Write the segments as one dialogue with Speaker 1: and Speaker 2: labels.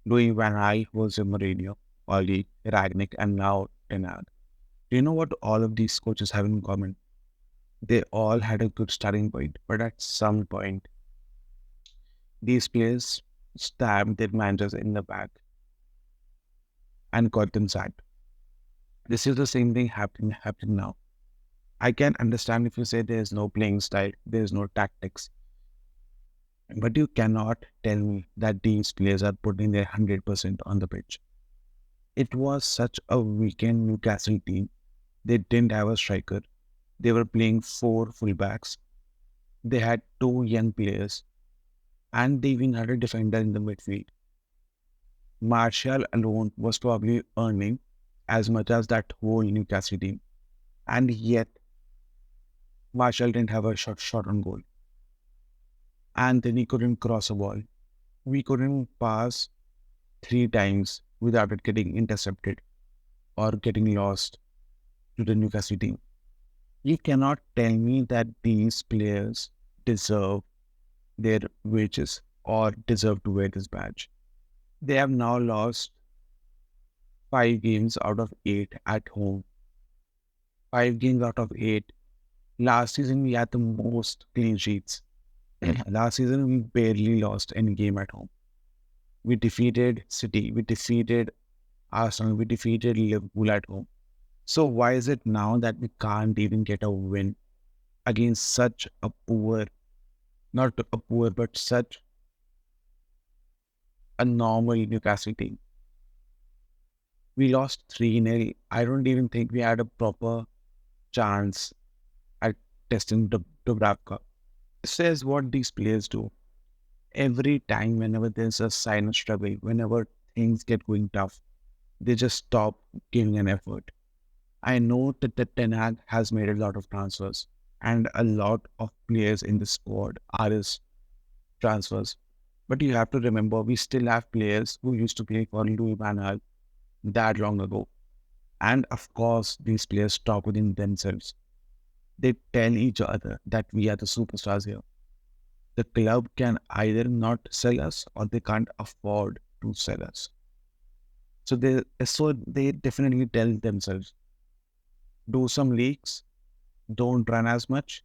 Speaker 1: Louis Van Gaal, Jose Mourinho, Oli, Ragnick, and now Ten Hag. Do you know what all of these coaches have in common? They all had a good starting point, but at some point, these players stabbed their managers in the back and got them sacked. This is the same thing happening now. I can understand if you say there's no playing style, there's no tactics, but you cannot tell me that these players are putting their 100% on the pitch. It was such a weekend Newcastle team. They didn't have a striker. They were playing four fullbacks. They had two young players, and they even had a defender in the midfield. Martial alone was probably earning as much as that whole Newcastle team, and yet Martial didn't have a shot on goal. Anthony couldn't cross a ball. We couldn't pass three times without it getting intercepted or getting lost to the Newcastle team. You cannot tell me that these players deserve their wages or deserve to wear this badge. They have now lost 5 games out of 8 at home. 5 games out of 8. Last season, we had the most clean sheets. Last season, we barely lost any game at home. We defeated City, we defeated Arsenal, we defeated Liverpool at home. So why is it now that we can't even get a win against such a poor, not a poor, but such a normal Newcastle team? We lost 3-0. I don't even think we had a proper chance at testing Dubravka. This is what these players do. Every time, whenever there's a sign of struggle, whenever things get going tough, they just stop giving an effort. I know that the Ten Hag has made a lot of transfers, and a lot of players in the squad are his transfers. But you have to remember, we still have players who used to play for Louis Van Gaal that long ago. And of course, these players talk within themselves. They tell each other that we are the superstars here. The club can either not sell us or they can't afford to sell us. So they definitely tell themselves, do some leaks, don't run as much,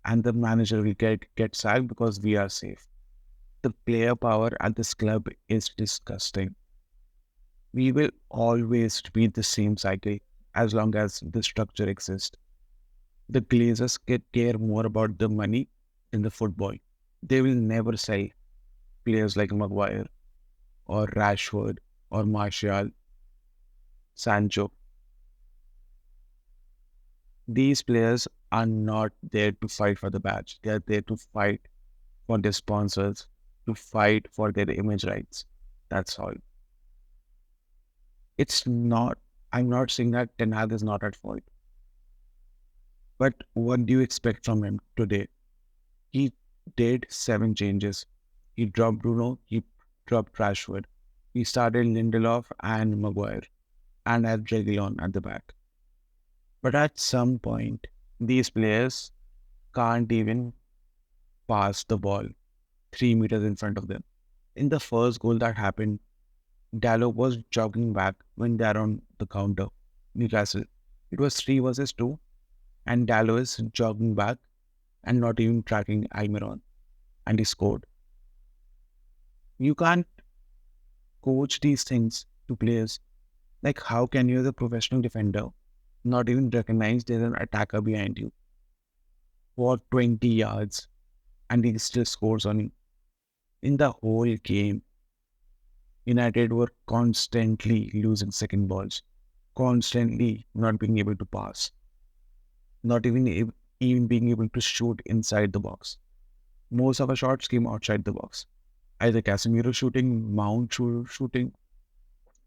Speaker 1: and the manager will get sacked because we are safe. The player power at this club is disgusting. We will always repeat the same cycle as long as the structure exists. The Glazers care more about the money than the football. They will never sell players like Maguire or Rashford or Martial, Sancho. These players are not there to fight for the badge. They are there to fight for their sponsors, to fight for their image rights. That's all. It's not, I'm not saying that Ten Hag is not at fault, but what do you expect from him today? He did 7 changes. He dropped Bruno, he dropped Rashford. He started Lindelof and Maguire and had Reguilon at the back. But at some point, these players can't even pass the ball 3 meters in front of them. In the first goal that happened, Dallo was jogging back when they're on the counter. Newcastle. It was 3 versus 2, and Dallo is jogging back and not even tracking Almiron, and he scored. You can't coach these things to players. Like, how can you, as a professional defender, not even recognize there's an attacker behind you for 20 yards and he still scores on you? In the whole game, United were constantly losing second balls, constantly not being able to pass, not even being able to shoot inside the box. Most of our shots came outside the box. Either Casemiro shooting, Mount shooting,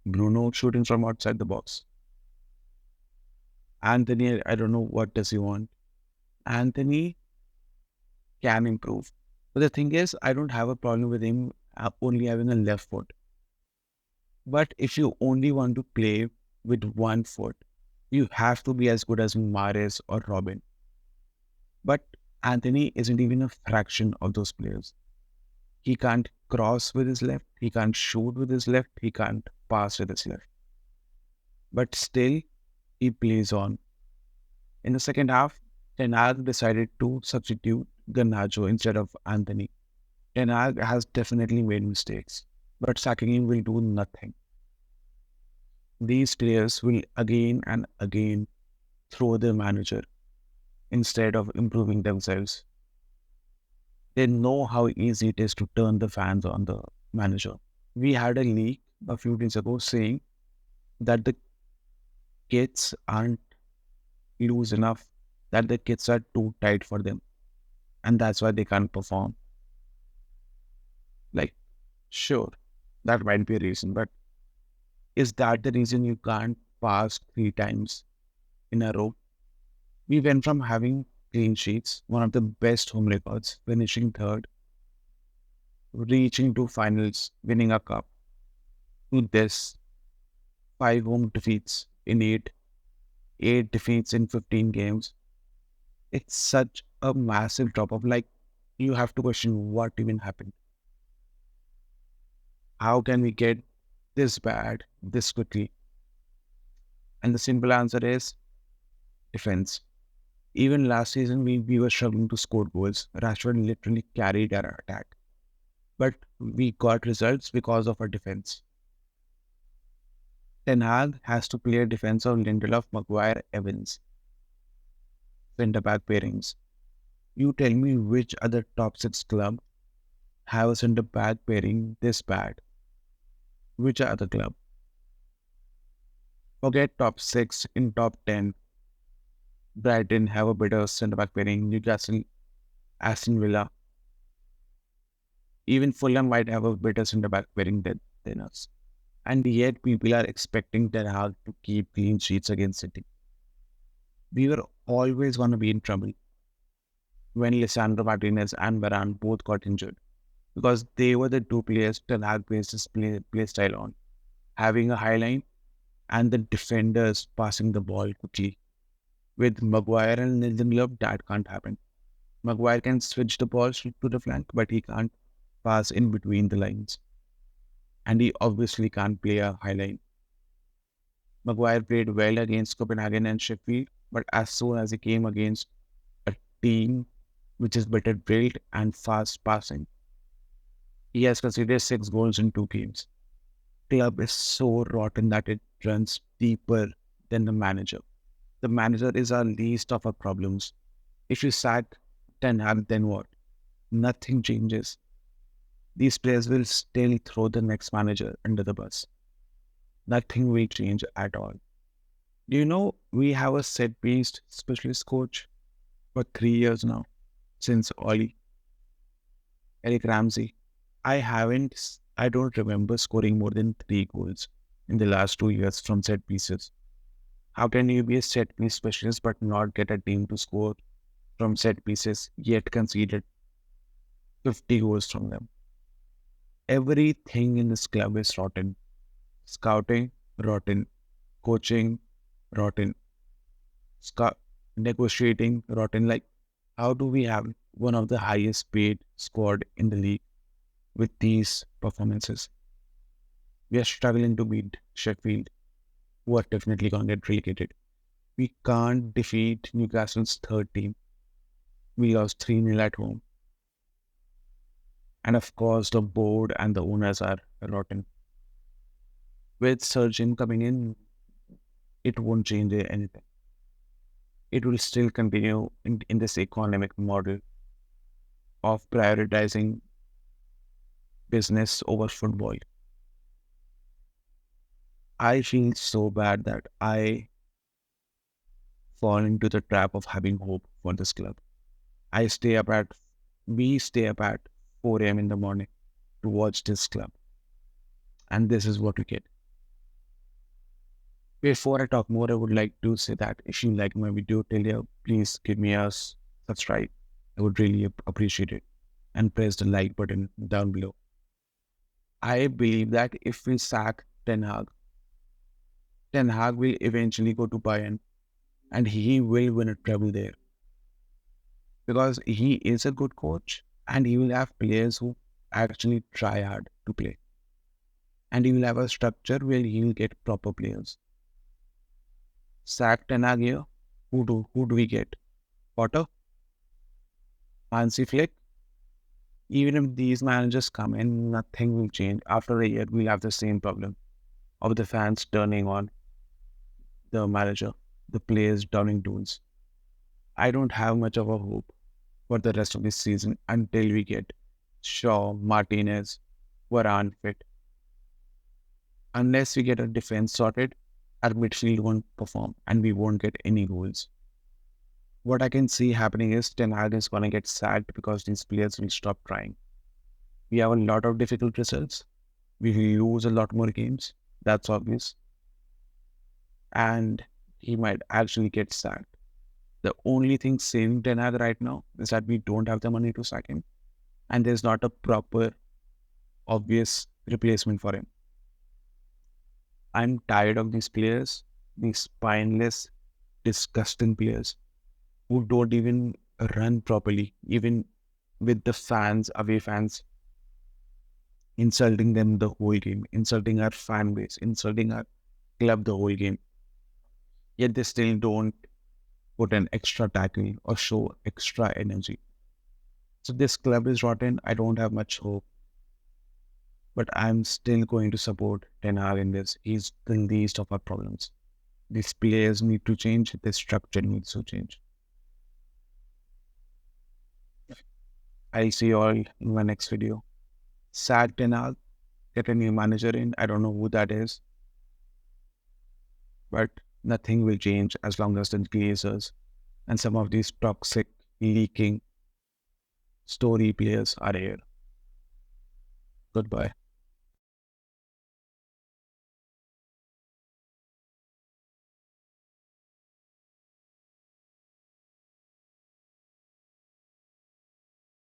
Speaker 1: Bruno shooting from outside the box. Anthony, I don't know what does he want. Anthony can improve. But the thing is, I don't have a problem with him only having a left foot. But if you only want to play with one foot, you have to be as good as Mahrez or Robin. But Anthony isn't even a fraction of those players. He can't cross with his left, he can't shoot with his left, he can't pass with his left. But still, he plays on. In the second half, Ten Hag decided to substitute Garnacho instead of Anthony. Ten Hag has definitely made mistakes, but sacking him will do nothing. These players will again and again throw their manager instead of improving themselves. They know how easy it is to turn the fans on the manager. We had a leak a few days ago saying that the kids aren't loose enough, that the kids are too tight for them, and that's why they can't perform. Like, sure, that might be a reason, but is that the reason you can't pass 3 times in a row? We went from having clean sheets, one of the best home records, finishing third, reaching to finals, winning a cup, to this 5 home defeats in eight defeats in 15 games. It's such a massive drop off. Like, you have to question what even happened. How can we get this bad this quickly? And the simple answer is defense. Even last season, we were struggling to score goals. Rashford literally carried our attack. But we got results because of our defense. Ten Hag has to play a defense of Lindelof, Maguire, Evans, centre back pairings. You tell me which other top six club have a centre back pairing this bad? Which other club? Forget top six, in top 10. Brighton have a better centre back pairing. Newcastle, Aston Villa, even Fulham might have a better centre back pairing than us. And yet people are expecting Ten Hag to keep clean sheets against City. We were always going to be in trouble when Lisandro Martinez and Varane both got injured, because they were the two players Ten Hag based his play style on, having a high line and the defenders passing the ball quickly. With Maguire and Lindelof, that can't happen. Maguire can switch the balls to the flank, but he can't pass in between the lines. And he obviously can't play a high line. Maguire played well against Copenhagen and Sheffield, but as soon as he came against a team which is better drilled and fast passing, he has conceded 6 goals in 2 games. Club is so rotten that it runs deeper than the manager. The manager is our least of our problems. If you sack Ten Hag, then what? Nothing changes. These players will still throw the next manager under the bus. Nothing will change at all. Do you know we have a set-piece specialist coach for 3 years now, since Oli, Eric Ramsey? I don't remember scoring more than 3 goals in the last 2 years from set pieces. How can you be a set piece specialist but not get a team to score from set pieces, yet conceded 50 goals from them? Everything in this club is rotten. Scouting, rotten. Coaching, rotten. Negotiating, rotten. Like, how do we have one of the highest paid squad in the league with these performances? We are struggling to beat Sheffield, who are definitely going to get relegated. We can't defeat Newcastle's third team. We lost 3-0 at home. And of course, the board and the owners are rotten. With Surgeon coming in, it won't change anything. It will still continue in this economic model of prioritizing business over football. I feel so bad that I fall into the trap of having hope for this club. I stay up at, we stay up at 4 a.m. in the morning to watch this club. And this is what we get. Before I talk more, I would like to say that if you like my video till here, please give me a subscribe. I would really appreciate it. And press the like button down below. I believe that if we sack Ten Hag, Ten Hag will eventually go to Bayern and he will win a treble there. Because he is a good coach and he will have players who actually try hard to play. And he will have a structure where he'll get proper players. Sack Ten Hag here. Who do we get? Potter? Hansi Flick? Even if these managers come in, nothing will change. After a year, we'll have the same problem of the fans turning on the manager, the players downing tools. I don't have much of a hope for the rest of this season until we get Shaw, Martinez, Varane fit. Unless we get a defense sorted, our midfield won't perform and we won't get any goals. What I can see happening is Ten Hag is going to get sacked because these players will stop trying. We have a lot of difficult results. We will lose a lot more games. That's obvious. And he might actually get sacked. The only thing saving Ten Hag right now is that we don't have the money to sack him. And there's not a proper, obvious replacement for him. I'm tired of these players, these spineless, disgusting players who don't even run properly, even with the fans, away fans, insulting them the whole game, insulting our fan base, insulting our club the whole game. Yet they still don't put an extra tackle or show extra energy. So this club is rotten. I don't have much hope, but I'm still going to support Ten Hag in this. He's the least of our problems. These players need to change. This structure needs to change. I'll see you all in my next video. Sad Ten Hag, get a new manager in. I don't know who that is, but nothing will change as long as the Glazers and some of these toxic, leaking story players are here. Goodbye.